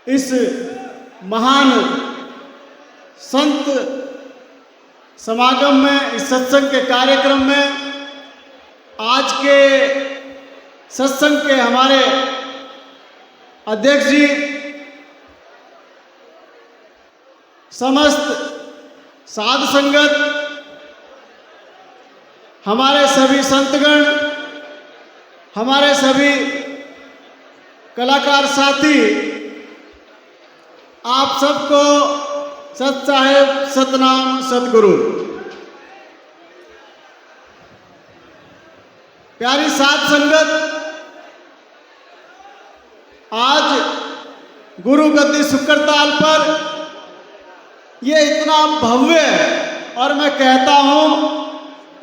इस महान संत समागम में, इस सत्संग के कार्यक्रम में, आज के सत्संग के हमारे अध्यक्ष जी, समस्त साधु संगत, हमारे सभी संतगण, हमारे सभी कलाकार साथी, आप सबको सत साहेब, सतनाम, सतगुरु। प्यारी साध संगत, आज गुरु गद्दी शुक्रताल पर ये इतना भव्य, और मैं कहता हूँ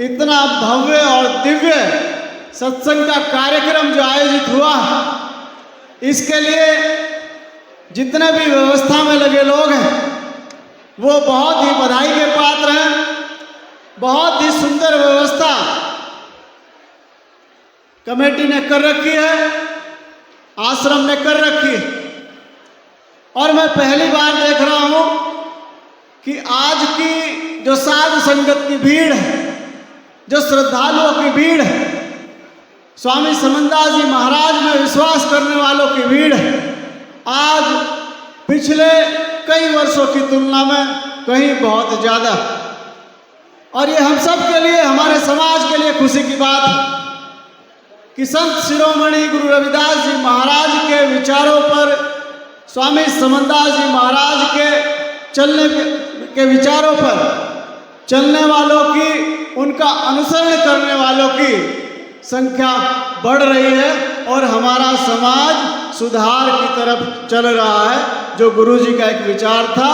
इतना भव्य और दिव्य सत्संग का कार्यक्रम जो आयोजित हुआ, इसके लिए जितने भी व्यवस्था में लगे लोग हैं वो बहुत ही बधाई के पात्र हैं। बहुत ही सुंदर व्यवस्था कमेटी ने कर रखी है, आश्रम ने कर रखी है। और मैं पहली बार देख रहा हूँ कि आज की जो साधु संगत की भीड़ है, जो श्रद्धालुओं की भीड़ है, स्वामी समनदास जी महाराज में विश्वास करने वालों की भीड़ है, आज पिछले कई वर्षों की तुलना में कहीं बहुत ज़्यादा। और ये हम सब के लिए, हमारे समाज के लिए खुशी की बात है कि संत शिरोमणि गुरु रविदास जी महाराज के विचारों पर, स्वामी समनदास जी महाराज के चलने के विचारों पर चलने वालों की, उनका अनुसरण करने वालों की संख्या बढ़ रही है और हमारा समाज सुधार की तरफ चल रहा है। जो गुरुजी का एक विचार था,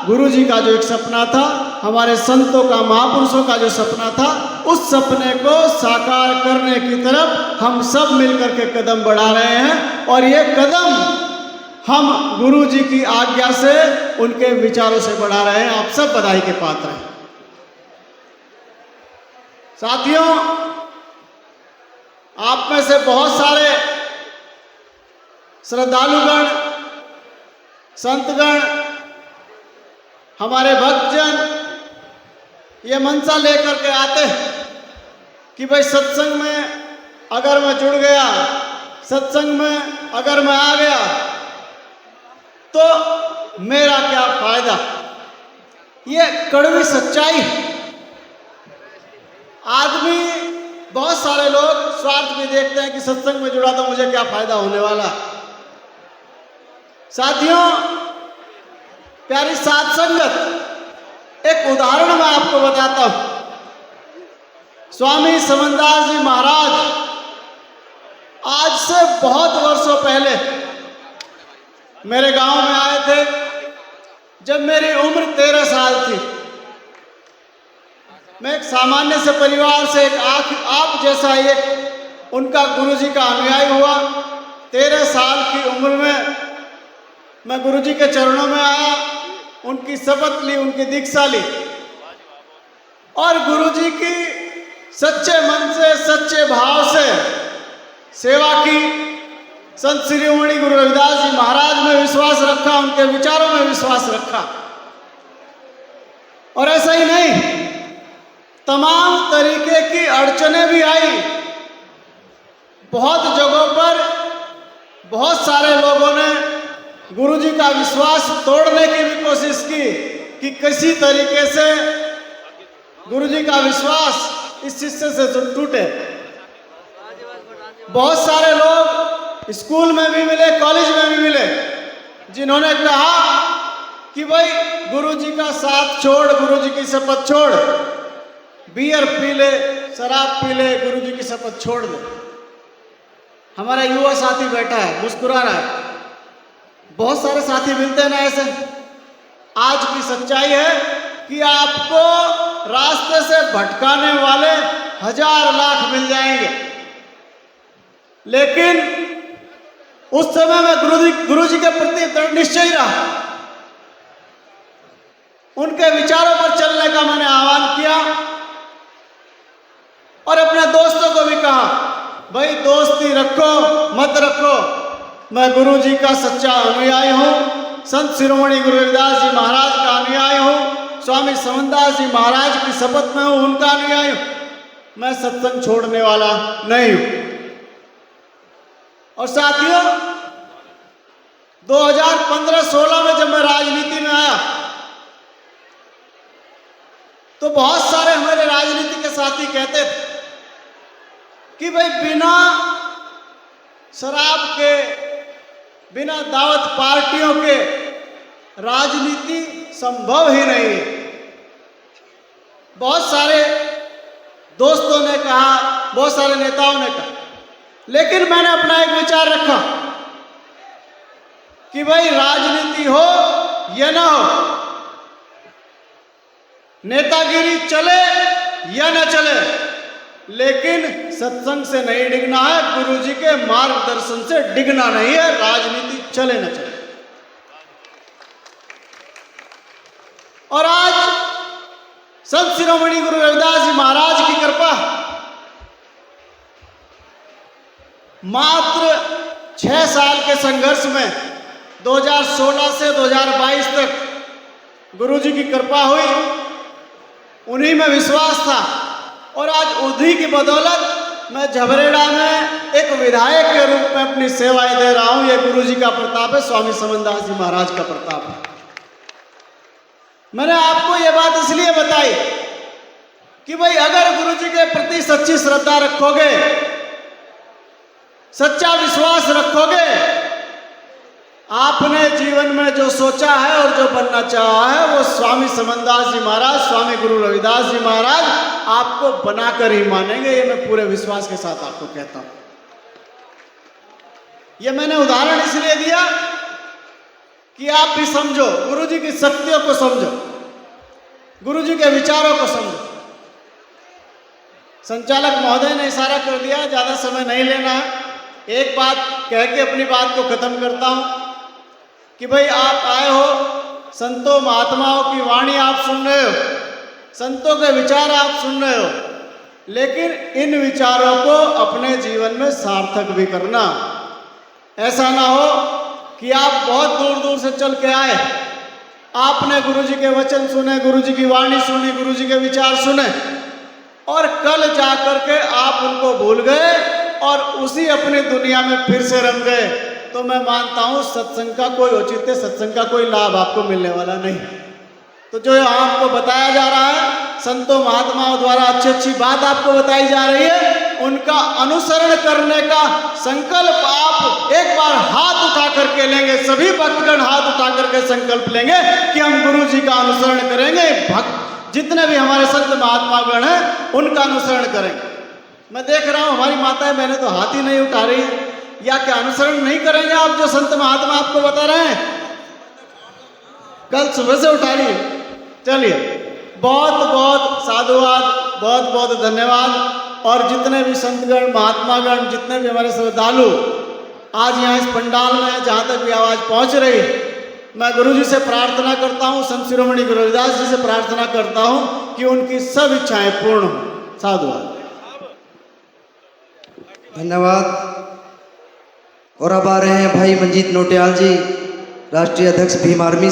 गुरुजी का जो एक सपना था, हमारे संतों का, महापुरुषों का जो सपना था, उस सपने को साकार करने की तरफ हम सब मिलकर के कदम बढ़ा रहे हैं। और ये कदम हम गुरुजी की आज्ञा से, उनके विचारों से बढ़ा रहे हैं। आप सब बधाई के पात्र हैं। साथियों, आप में से बहुत सारे श्रद्धालुगण, संतगण, हमारे भक्तजन ये मनसा लेकर के आते हैं कि भाई सत्संग में अगर मैं जुड़ गया, सत्संग में अगर मैं आ गया तो मेरा क्या फायदा। ये कड़वी सच्चाई है। आदमी, बहुत सारे लोग स्वार्थ में देखते हैं कि सत्संग में जुड़ा तो मुझे क्या फायदा होने वाला। साथियों, प्यारी साध संगत, एक उदाहरण मैं आपको बताता हूं। स्वामी समनदास जी महाराज आज से बहुत वर्षों पहले मेरे गांव में आए थे, जब मेरी उम्र 13 साल थी। मैं एक सामान्य से परिवार से, एक आप जैसा एक उनका गुरुजी का अनुयायी हुआ। 13 साल की उम्र में मैं गुरुजी के चरणों में आया, उनकी शपथ ली, उनकी दीक्षा ली और गुरुजी की सच्चे मन से, सच्चे भाव से सेवा की। संत शिरोमणि गुरु रविदास जी महाराज में विश्वास रखा, उनके विचारों में विश्वास रखा। और ऐसा ही नहीं, तमाम तरीके की अड़चनें भी आई। बहुत जगहों पर बहुत सारे लोगों ने गुरुजी का विश्वास तोड़ने की भी कोशिश की कि किसी तरीके से गुरुजी का विश्वास इस शिष्य से टूटे। बहुत सारे लोग स्कूल में भी मिले, कॉलेज में भी मिले, जिन्होंने कहा कि भाई गुरुजी का साथ छोड़, गुरुजी की शपथ छोड़, बियर पी ले, शराब पी ले, गुरुजी की शपथ छोड़ दे। हमारा युवा साथी बैठा है, मुस्कुरा रहा है। बहुत सारे साथी मिलते हैं ना ऐसे। आज की सच्चाई है कि आपको रास्ते से भटकाने वाले हजार लाख मिल जाएंगे, लेकिन उस समय मैं गुरुजी के प्रति दृढ़ निश्चयी रहा। उनके विचारों पर चलने का मैंने आह्वान किया और अपने दोस्तों को भी कहा, भाई दोस्ती रखो मत रखो, मैं गुरु जी का सच्चा अनुयायी हूँ, संत शिरोमणि गुरु रविदास जी महाराज का अनुयायी हूँ, स्वामी समनदास जी महाराज की शपथ में हूँ, उनका अनुयायी हूँ। मैं सत्संग छोड़ने वाला नहीं हूँ। और साथियों, 2015-16 में जब मैं राजनीति में आया तो बहुत सारे हमारे राजनीति के साथी कहते थे कि भाई बिना शराब के, बिना दावत पार्टियों के राजनीति संभव ही नहीं है। बहुत सारे दोस्तों ने कहा, बहुत सारे नेताओं ने कहा, लेकिन मैंने अपना एक विचार रखा कि भाई राजनीति हो या ना हो, नेतागिरी चले या न चले, लेकिन सत्संग से नहीं डिगना है, गुरुजी के मार्गदर्शन से डिगना नहीं है। राजनीति चले न चले। और आज संत शिरोमणि गुरु रविदास जी महाराज की कृपा, मात्र 6 साल के संघर्ष में 2016 से 2022 तक गुरुजी की कृपा हुई, उन्हीं में विश्वास था। और आज उन्हीं की बदौलत मैं झबरेड़ा में एक विधायक के रूप में अपनी सेवाएं दे रहा हूं। ये गुरुजी का प्रताप है, स्वामी समनदास जी महाराज का प्रताप है। मैंने आपको ये बात इसलिए बताई कि भाई अगर गुरुजी के प्रति सच्ची श्रद्धा रखोगे, सच्चा विश्वास रखोगे, आपने जीवन में जो सोचा है और जो बनना चाहा है वो स्वामी समनदास जी महाराज, स्वामी गुरु रविदास जी महाराज आपको बनाकर ही मानेंगे। ये मैं पूरे विश्वास के साथ आपको कहता हूं। ये मैंने उदाहरण इसलिए दिया कि आप भी समझो, गुरुजी की शक्तियों को समझो, गुरुजी के विचारों को समझो। संचालक महोदय ने इशारा कर दिया, ज्यादा समय नहीं लेना है। एक बात कह के अपनी बात को खत्म करता हूं कि भाई आप आए हो, संतों महात्माओं की वाणी आप सुन रहे हो, संतों के विचार आप सुन रहे हो, लेकिन इन विचारों को अपने जीवन में सार्थक भी करना। ऐसा ना हो कि आप बहुत दूर दूर से चल के आए, आपने गुरुजी के वचन सुने, गुरुजी की वाणी सुनी, गुरुजी के विचार सुने, और कल जा करके आप उनको भूल गए और उसी अपनी दुनिया में फिर से रम गए, तो मैं मानता हूं सत्संग का कोई औचित्य, सत्संग का कोई लाभ आपको मिलने वाला नहीं। तो जो आपको बताया जा रहा है, संतों महात्माओं द्वारा अच्छी अच्छी बात आपको बताई जा रही है, उनका अनुसरण करने का संकल्प आप एक बार हाथ उठा करके लेंगे। सभी भक्तगण हाथ उठा करके संकल्प लेंगे कि हम गुरु जी का अनुसरण करेंगे। भक्त जितने भी हमारे संत महात्मागण हैं उनका अनुसरण करेंगे। मैं देख रहा हूँ हमारी माताएं बहनें तो हाथ ही नहीं उठा रही है। या क्या अनुसरण नहीं करेंगे आप जो संत महात्मा आपको बता रहे हैं? कल सुबह से उठा रही है। चलिए, बहुत बहुत साधुवाद, बहुत बहुत धन्यवाद। और जितने भी संतगण महात्मागण, जितने भी हमारे श्रद्धालु आज यहाँ इस पंडाल में जहाँ तक भी आवाज़ पहुँच रही, मैं गुरु जी से प्रार्थना करता हूँ, संत शिरोमणि गुरु रविदास जी से प्रार्थना करता हूँ कि उनकी सब इच्छाएं पूर्ण हों। साधुवाद, धन्यवाद। और अब आ रहे हैं भाई मंजीत नोटियाल जी, राष्ट्रीय अध्यक्ष भीम आर्मी से।